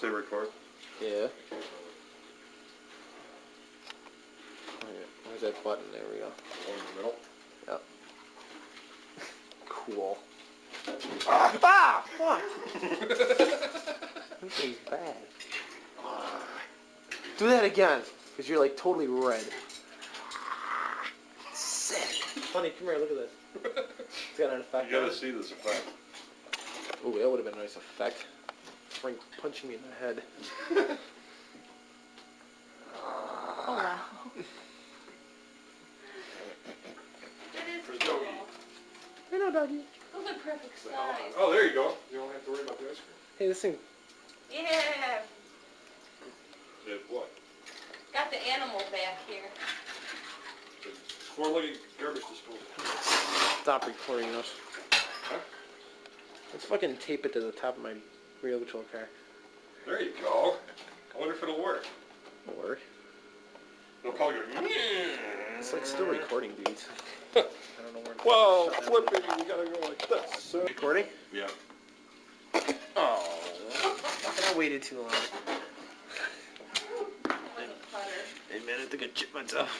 say record? Yeah. Where's that button? There we go. One in the middle. Yep. Cool. Ah! Fuck! This thing's bad. Do that again, because you're like totally red. Sick. Honey, come here, look at this. It's got an effect. You gotta see this effect. Ooh, that would have been a nice effect. Frank punching me in the head. Oh, wow. That is Where's cool. Doggy? Hey, no, doggy. Those are perfect size. Oh, there you go. You don't have to worry about the ice cream. Hey, this thing. Yeah. Did what? Got the animal back here. Four-legged garbage disposal. Stop recording us. Huh? Let's fucking tape it to the top of my real patrol car. There you go. I wonder if it'll work. It'll work. It'll probably go. It's like still recording, dudes. I don't know where. Whoa, flipping! You gotta go like this. So. Recording? Yeah. Oh, fucking! I waited too long. With a putter. Hey man, I think I chipped myself.